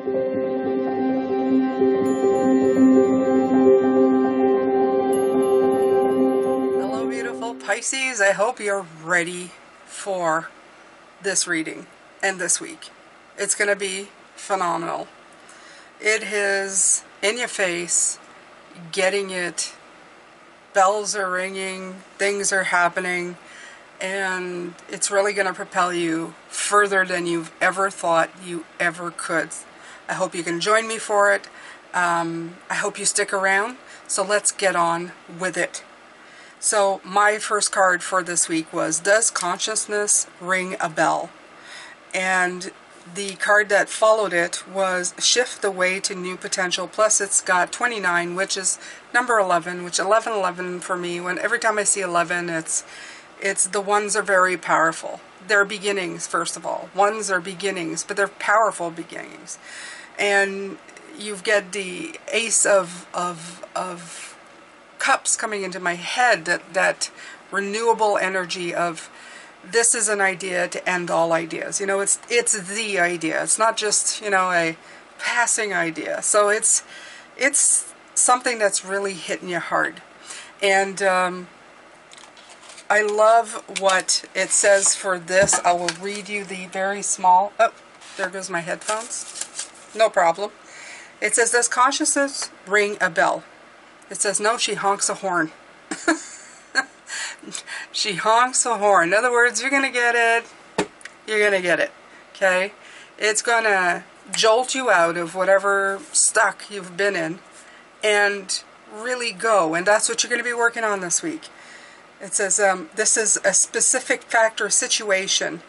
Hello, beautiful Pisces. I hope you're ready for this reading and this week. It's going to be phenomenal. It is in your face, getting it. Bells are ringing, things are happening, and it's really going to propel you further than you've ever thought you ever could. I hope you can join me for it. I hope you stick around. So let's get on with it. So my first card for this week was, Does Consciousness Ring a Bell? And the card that followed it was Shift the Way to New Potential. Plus it's got 29, which is number 11, which 11 for me, when every time I see 11, it's the ones are very powerful. They're beginnings, first of all. Ones are beginnings, but they're powerful beginnings. And you've got the Ace of Cups coming into my head, that renewable energy of, this is an idea to end all ideas. You know, it's the idea. It's not just, you know, a passing idea. So it's something that's really hitting you hard. And I love what it says for this. I will read you the very small, oh, there goes my headphones. No problem. It says, Does consciousness ring a bell? It says, no, she honks a horn. She honks a horn. In other words, you're going to get it. You're going to get it. Okay? It's going to jolt you out of whatever stuck you've been in and really go. And that's what you're going to be working on this week. It says, this is a specific factor situation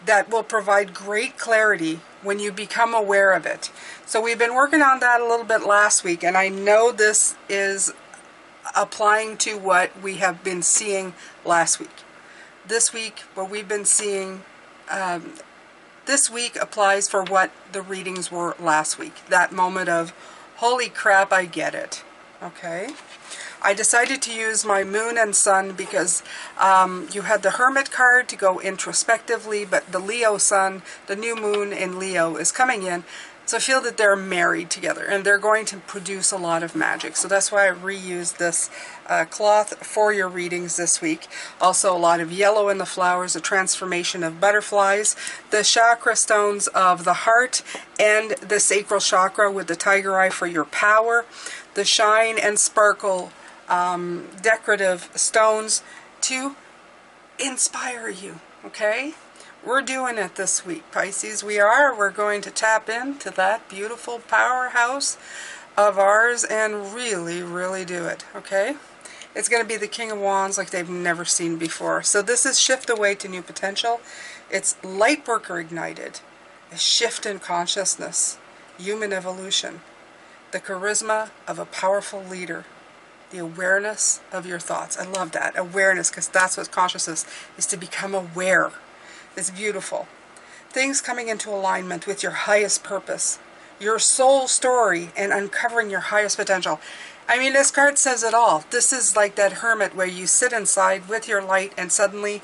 that will provide great clarity when you become aware of it. So we've been working on that a little bit last week, and I know this is applying to what we have been seeing last week. This week, what we've been seeing, this week applies for what the readings were last week. That moment of, holy crap, I get it. Okay? I decided to use my moon and sun because you had the Hermit card to go introspectively, but the Leo sun, the new moon in Leo, is coming in. So I feel that they're married together and they're going to produce a lot of magic. So that's why I reused this cloth for your readings this week. Also a lot of yellow in the flowers, a transformation of butterflies, the chakra stones of the heart, and the sacral chakra with the tiger eye for your power, the shine and sparkle decorative stones to inspire you. Okay? We're doing it this week, Pisces. We're going to tap into that beautiful powerhouse of ours and really, really do it. Okay? It's going to be the King of Wands like they've never seen before. So this is Shift the Way to New Potential. It's light worker ignited. A shift in consciousness. Human evolution. The charisma of a powerful leader. The awareness of your thoughts. I love that. Awareness, because that's what consciousness is, to become aware. It's beautiful. Things coming into alignment with your highest purpose. Your soul story and uncovering your highest potential. I mean, this card says it all. This is like that hermit where you sit inside with your light and suddenly,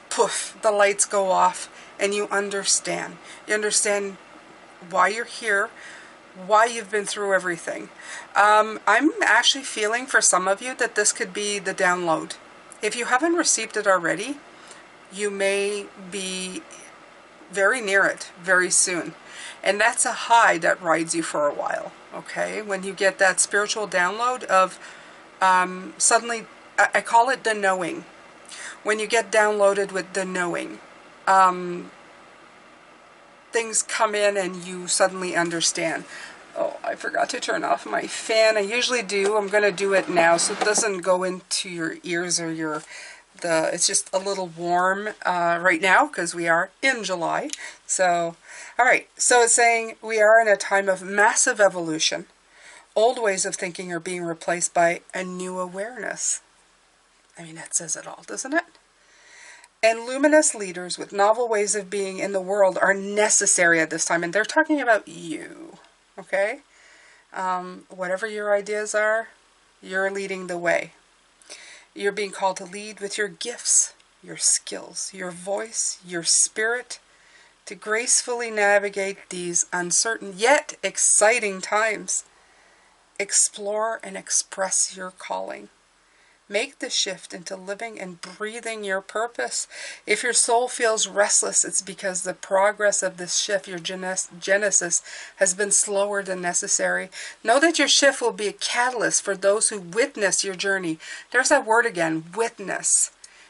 poof, the lights go off and you understand. You understand why you're here, why you've been through everything. I'm actually feeling for some of you that this could be the download. If you haven't received it already, you may be very near it very soon. And that's a high that rides you for a while. Okay? When you get that spiritual download of suddenly, I call it the knowing. When you get downloaded with the knowing, things come in and you suddenly understand. Oh, I forgot to turn off my fan. I usually do. I'm going to do it now so it doesn't go into your ears or your... it's just a little warm right now because we are in July. So, all right. So it's saying we are in a time of massive evolution. Old ways of thinking are being replaced by a new awareness. I mean, that says it all, doesn't it? And luminous leaders with novel ways of being in the world are necessary at this time. And they're talking about you, okay? Whatever your ideas are, you're leading the way. You're being called to lead with your gifts, your skills, your voice, your spirit, to gracefully navigate these uncertain yet exciting times. Explore and express your calling. Make the shift into living and breathing your purpose. If your soul feels restless, it's because the progress of this shift, your genesis, has been slower than necessary. Know that your shift will be a catalyst for those who witness your journey. There's that word again, witness.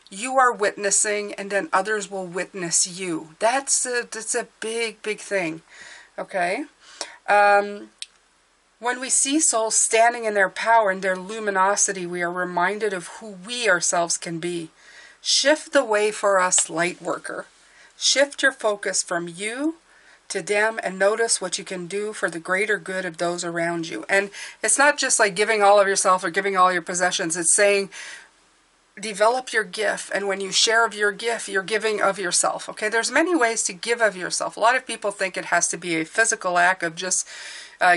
You are witnessing, and then others will witness you. That's a big, big thing. Okay? When we see souls standing in their power and their luminosity, we are reminded of who we ourselves can be. Shift the way for us, light worker. Shift your focus from you to them and notice what you can do for the greater good of those around you. And it's not just like giving all of yourself or giving all your possessions. It's saying develop your gift, and when you share of your gift, you're giving of yourself. Okay, there's many ways to give of yourself. A lot of people think it has to be a physical act of just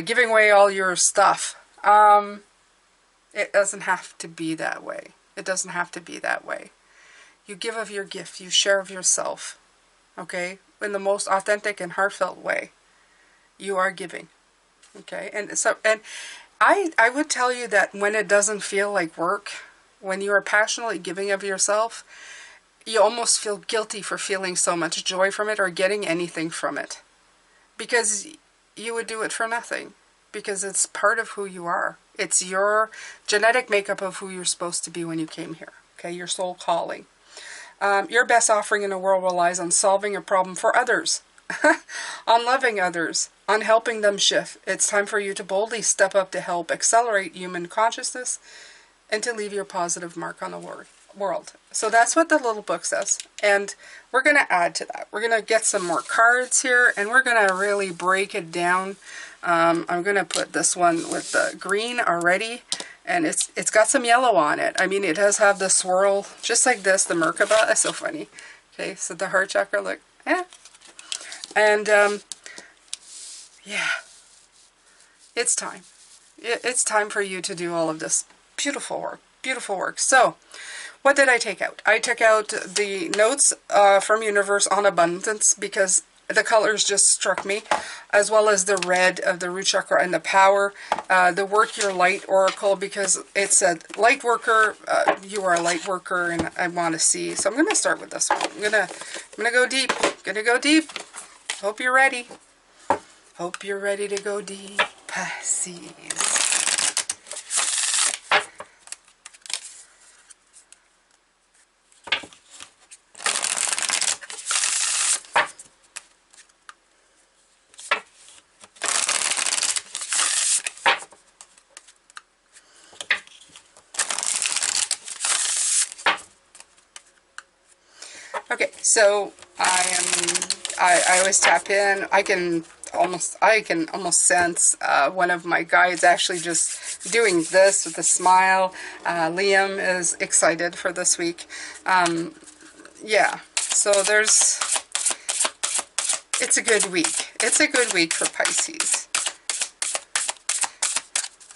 giving away all your stuff. It doesn't have to be that way. It doesn't have to be that way. You give of your gift, you share of yourself, okay, in the most authentic and heartfelt way. You are giving, okay, and I would tell you that when it doesn't feel like work, when you are passionately giving of yourself, you almost feel guilty for feeling so much joy from it or getting anything from it. Because you would do it for nothing. Because it's part of who you are. It's your genetic makeup of who you're supposed to be when you came here. Okay, your soul calling. Your best offering in the world relies on solving a problem for others. On loving others. On helping them shift. It's time for you to boldly step up to help accelerate human consciousness and to leave your positive mark on the world. So that's what the little book says. And we're going to add to that. We're going to get some more cards here, and we're going to really break it down. I'm going to put this one with the green already, and it's got some yellow on it. I mean, it does have the swirl, just like this, the Merkaba. That's so funny. Okay, so the heart chakra, look. Yeah. And, yeah. It's time. It's time for you to do all of this. Beautiful work. Beautiful work. So, what did I take out? I took out the notes from Universe on abundance because the colors just struck me, as well as the red of the root chakra and the power. The Work Your Light Oracle, because it said light worker, you are a light worker, and I want to see. So I'm going to start with this one. I'm gonna go deep. Gonna go deep. Hope you're ready. Hope you're ready to go deep, Pisces. Okay, so I always tap in. I can almost sense one of my guides actually just doing this with a smile. Liam is excited for this week. Yeah, so it's a good week. It's a good week for Pisces.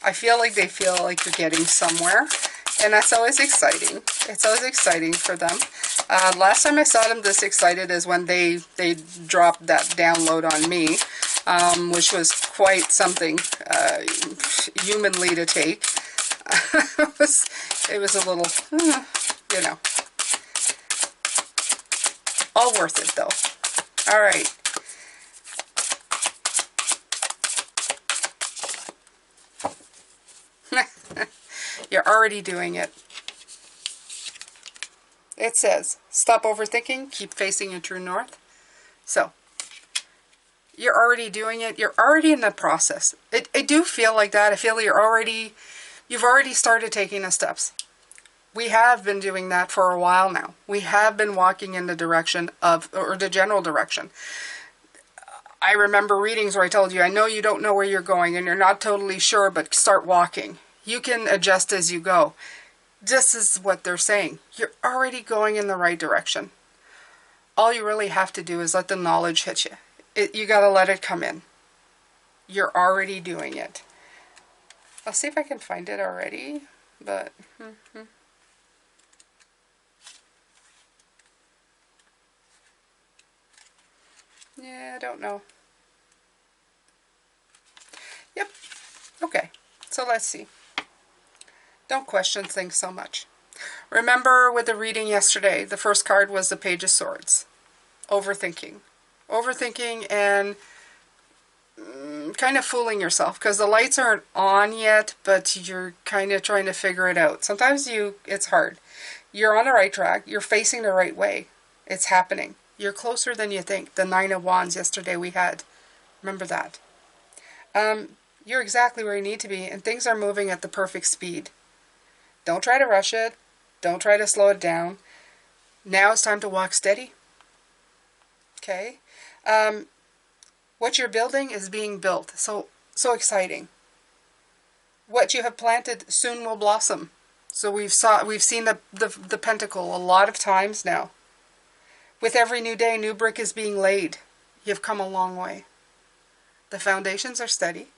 I feel like they feel like you're getting somewhere, and that's always exciting. It's always exciting for them. Last time I saw them this excited is when they dropped that download on me, which was quite something humanly to take. it was a little, you know, all worth it though. All right. You're already doing it. It says, stop overthinking, keep facing your true north. So, you're already doing it. You're already in the process. I do feel like that. I feel you've already started taking the steps. We have been doing that for a while now. We have been walking in the direction of, or the general direction. I remember readings where I told you, I know you don't know where you're going and you're not totally sure, but start walking. You can adjust as you go. This is what they're saying. You're already going in the right direction. All you really have to do is let the knowledge hit you. You got to let it come in. You're already doing it. I'll see if I can find it already, but... Yeah, I don't know. Yep. Okay. So let's see. Don't question things so much. Remember with the reading yesterday, the first card was the Page of Swords. Overthinking. Overthinking and kind of fooling yourself because the lights aren't on yet, but you're kind of trying to figure it out. Sometimes it's hard. You're on the right track. You're facing the right way. It's happening. You're closer than you think. The Nine of Wands yesterday we had. Remember that. You're exactly where you need to be, and things are moving at the perfect speed. Don't try to rush it. Don't try to slow it down. Now it's time to walk steady. Okay? What you're building is being built. So exciting. What you have planted soon will blossom. So we've seen the pentacle a lot of times now. With every new day, new brick is being laid. You've come a long way. The foundations are steady.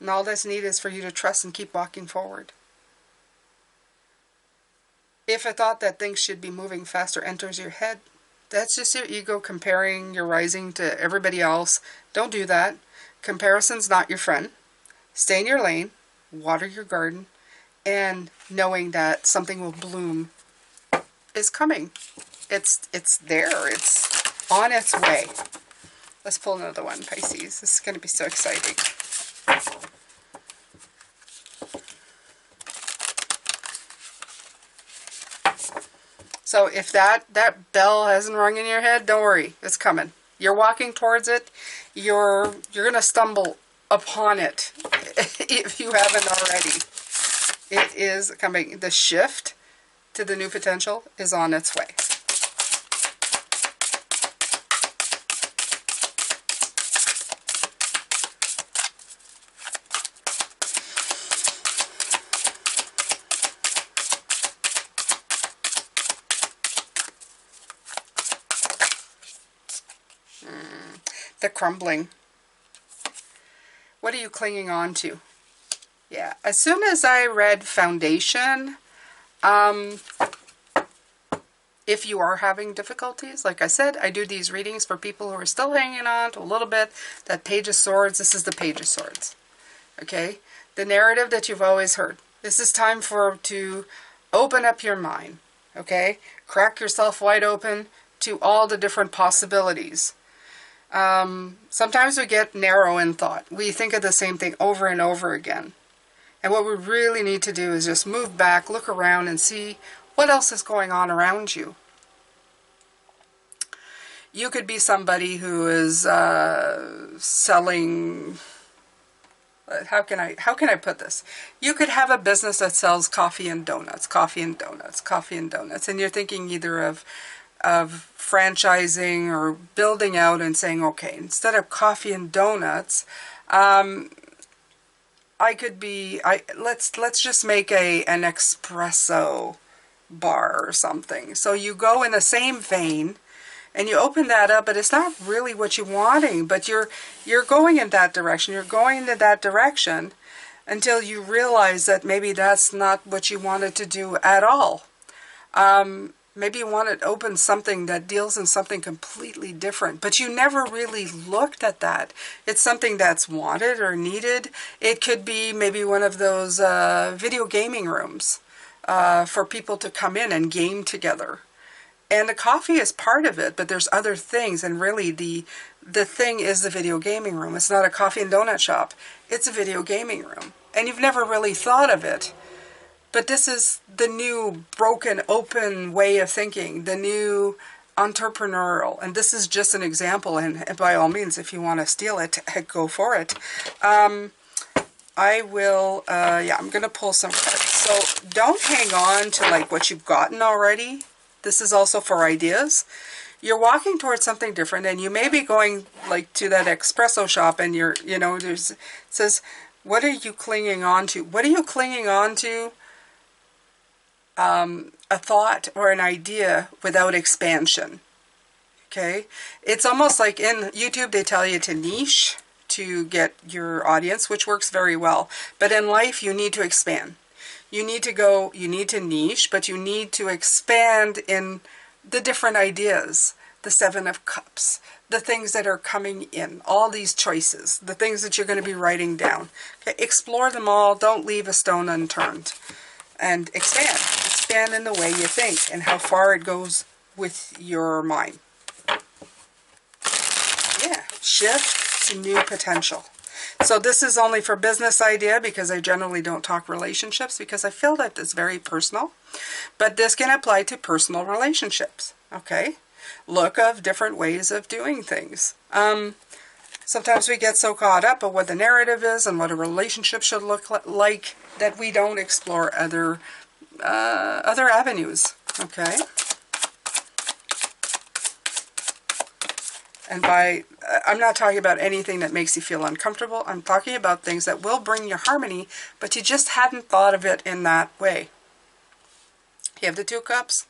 And all that's needed is for you to trust and keep walking forward. If a thought that things should be moving faster enters your head, that's just your ego comparing your rising to everybody else. Don't do that. Comparison's not your friend. Stay in your lane, water your garden, and knowing that something will bloom is coming. It's there. It's on its way. Let's pull another one, Pisces. This is going to be so exciting. So if that bell hasn't rung in your head, don't worry. It's coming. You're walking towards it. You're going to stumble upon it if you haven't already. It is coming. The shift to the new potential is on its way. The crumbling. What are you clinging on to? Yeah, as soon as I read foundation, if you are having difficulties, like I said, I do these readings for people who are still hanging on to a little bit. That Page of Swords, this is the Page of Swords. Okay? The narrative that you've always heard. This is time to open up your mind. Okay? Crack yourself wide open to all the different possibilities. Sometimes we get narrow in thought. We think of the same thing over and over again. And what we really need to do is just move back, look around, and see what else is going on around you. You could be somebody who is selling... How can I put this? You could have a business that sells coffee and donuts, coffee and donuts, coffee and donuts. And you're thinking either of franchising or building out and saying, okay, instead of coffee and donuts, let's just make an espresso bar or something. So you go in the same vein and you open that up, but it's not really what you're wanting, but you're going in that direction. You're going into that direction until you realize that maybe that's not what you wanted to do at all. Maybe you want to open something that deals in something completely different, but you never really looked at that. It's something that's wanted or needed. It could be maybe one of those video gaming rooms for people to come in and game together. And the coffee is part of it, but there's other things, and really the thing is the video gaming room. It's not a coffee and donut shop. It's a video gaming room. And you've never really thought of it. But this is the new broken, open way of thinking, the new entrepreneurial. And this is just an example, and by all means, if you want to steal it, go for it. I will, I'm going to pull some cards. So don't hang on to like what you've gotten already. This is also for ideas. You're walking towards something different, and you may be going like to that espresso shop, and it says, what are you clinging on to? What are you clinging on to? A thought or an idea without expansion. Okay? It's almost like in YouTube they tell you to niche to get your audience, which works very well. But in life you need to expand. You need to niche, but you need to expand in the different ideas the Seven of Cups, the things that are coming in, all these choices, the things that you're going to be writing down. Okay, explore them all. Don't leave a stone unturned. And expand. Expand in the way you think and how far it goes with your mind. Yeah, shift to new potential. So this is only for business idea because I generally don't talk relationships because I feel that it's very personal. But this can apply to personal relationships, okay? Look of different ways of doing things. Sometimes we get so caught up of what the narrative is and what a relationship should look like that we don't explore other avenues, okay? And I'm not talking about anything that makes you feel uncomfortable. I'm talking about things that will bring you harmony, but you just hadn't thought of it in that way. You have the Two Cups.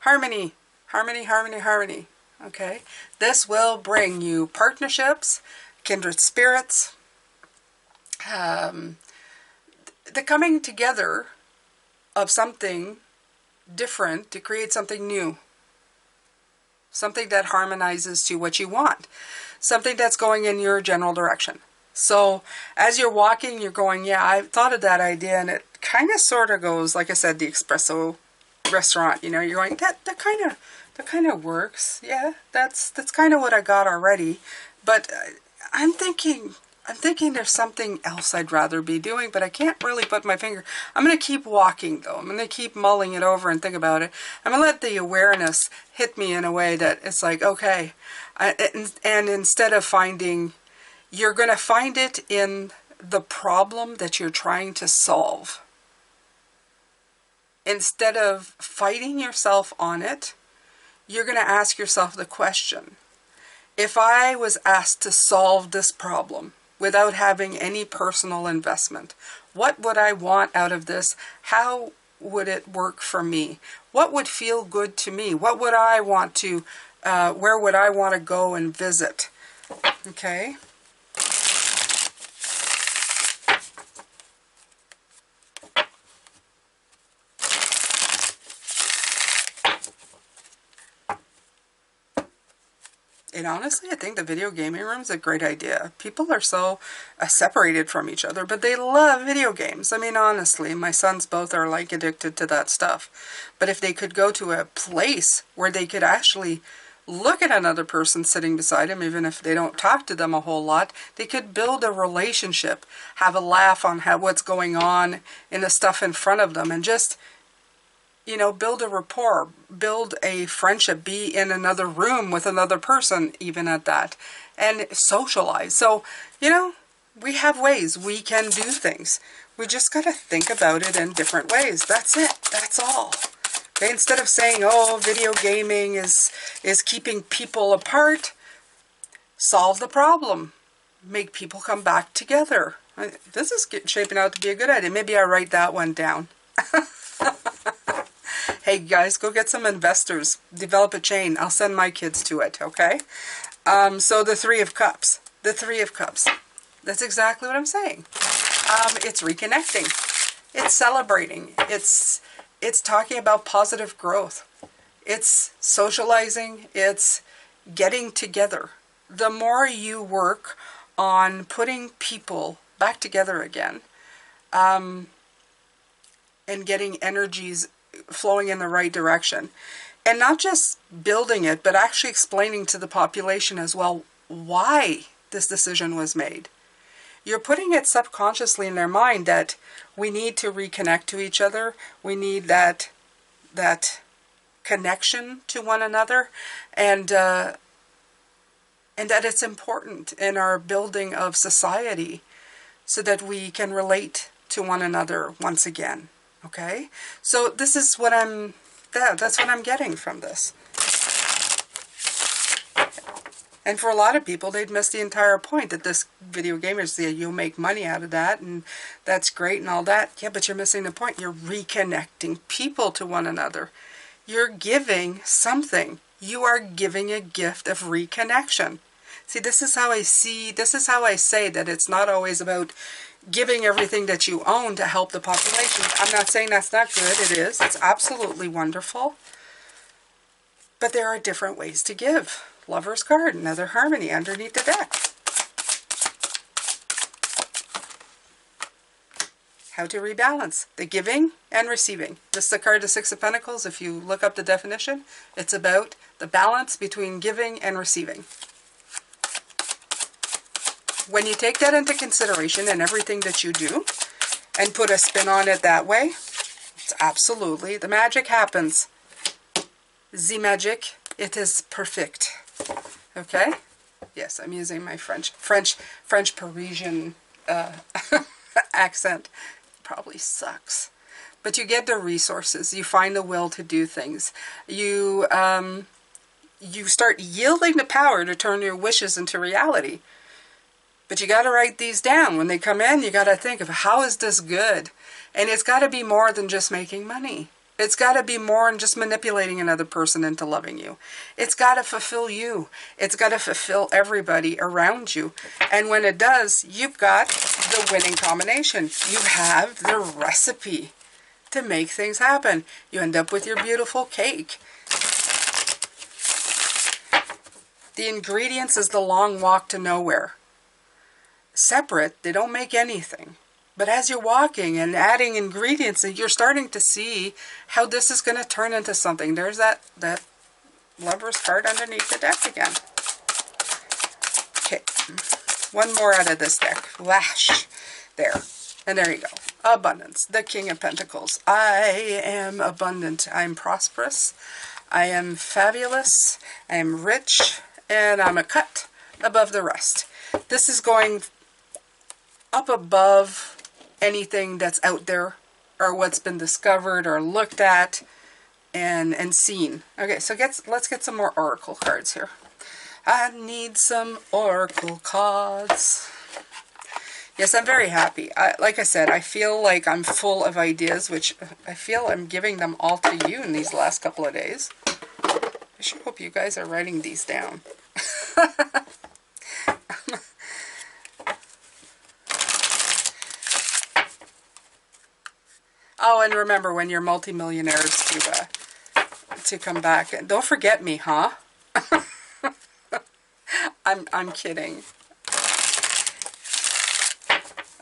Harmony, harmony, harmony, harmony. Okay? This will bring you partnerships, kindred spirits, the coming together of something different to create something new. Something that harmonizes to what you want. Something that's going in your general direction. So as you're walking, you're going, yeah, I thought of that idea, and it kind of sort of goes, like I said, the espresso restaurant, you know, you're going, that kind of works. Yeah, that's kind of what I got already. But I'm thinking there's something else I'd rather be doing, but I can't really put my finger. I'm going to keep walking, though. I'm going to keep mulling it over and think about it. I'm going to let the awareness hit me in a way that it's like, okay. And instead of finding, you're going to find it in the problem that you're trying to solve. Instead of fighting yourself on it, you're going to ask yourself the question, if I was asked to solve this problem, without having any personal investment, what would I want out of this? How would it work for me? What would feel good to me? What would I want to, where would I want to go and visit? Okay. And honestly, I think the video gaming room is a great idea. People are so separated from each other, but they love video games. I mean, honestly, my sons both are like addicted to that stuff. But if they could go to a place where they could actually look at another person sitting beside them, even if they don't talk to them a whole lot, they could build a relationship, have a laugh on what's going on in the stuff in front of them, and just, you know, build a rapport, build a friendship, be in another room with another person, even at that, and socialize. So, you know, we have ways we can do things. We just got to think about it in different ways. That's it. That's all. Okay? Instead of saying, oh, video gaming is keeping people apart, solve the problem. Make people come back together. This is shaping out to be a good idea. Maybe I write that one down. Hey guys, go get some investors. Develop a chain. I'll send my kids to it, okay? So the Three of Cups. The Three of Cups. That's exactly what I'm saying. It's reconnecting. It's celebrating. It's talking about positive growth. It's socializing. It's getting together. The more you work on putting people back together again, and getting energies flowing in the right direction, and not just building it, but actually explaining to the population as well why this decision was made. You're putting it subconsciously in their mind that we need to reconnect to each other. We need that connection to one another, and that it's important in our building of society so that we can relate to one another once again. Okay, so this is what that's what I'm getting from this. And for a lot of people, they'd miss the entire point that this video game is that you'll make money out of that, and that's great and all that. Yeah, but you're missing the point. You're reconnecting people to one another. You're giving something. You are giving a gift of reconnection. See, this is how I say that it's not always about giving everything that you own to help the population. I'm not saying that's not good. It is. It's absolutely wonderful. But there are different ways to give. Lover's card, another harmony underneath the deck. How to rebalance the giving and receiving. This is the card, the Six of Pentacles. If you look up the definition, it's about the balance between giving and receiving. When you take that into consideration in everything that you do and put a spin on it that way, it's absolutely, the magic happens. The magic, it is perfect. Okay? Yes, I'm using my French Parisian accent. Probably sucks. But you get the resources. You find the will to do things. You start yielding the power to turn your wishes into reality. But you got to write these down. When they come in, you got to think of how is this good? And it's got to be more than just making money. It's got to be more than just manipulating another person into loving you. It's got to fulfill you. It's got to fulfill everybody around you. And when it does, you've got the winning combination. You have the recipe to make things happen. You end up with your beautiful cake. The ingredients is the long walk to nowhere. Separate, they don't make anything. But as you're walking and adding ingredients, you're starting to see how this is going to turn into something. There's that Lover's card underneath the deck again. Okay, one more out of this deck. Lash. There. And there you go. Abundance. The King of Pentacles. I am abundant. I'm prosperous. I am fabulous. I am rich. And I'm a cut above the rest. This is going up above anything that's out there or what's been discovered or looked at and seen. Okay, so let's get some more oracle cards here. I need some oracle cards. Yes, I'm very happy. Like I said, I feel like I'm full of ideas, which I feel I'm giving them all to you in these last couple of days. I sure hope you guys are writing these down. Oh, and remember when you're multimillionaires to come back. Don't forget me, huh? I'm kidding.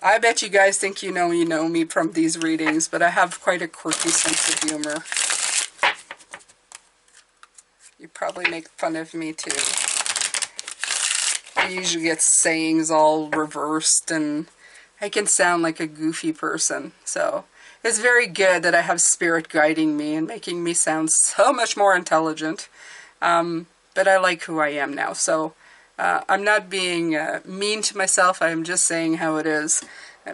I bet you guys think you know me from these readings, but I have quite a quirky sense of humor. You probably make fun of me too. I usually get sayings all reversed and I can sound like a goofy person, so it's very good that I have spirit guiding me and making me sound so much more intelligent. But I like who I am now, so I'm not being mean to myself. I'm just saying how it is.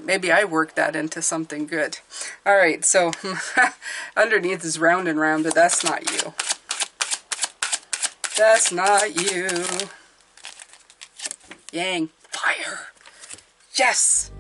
Maybe I worked that into something good. All right, so underneath is round and round, but that's not you. That's not you. Yang, fire. Yes.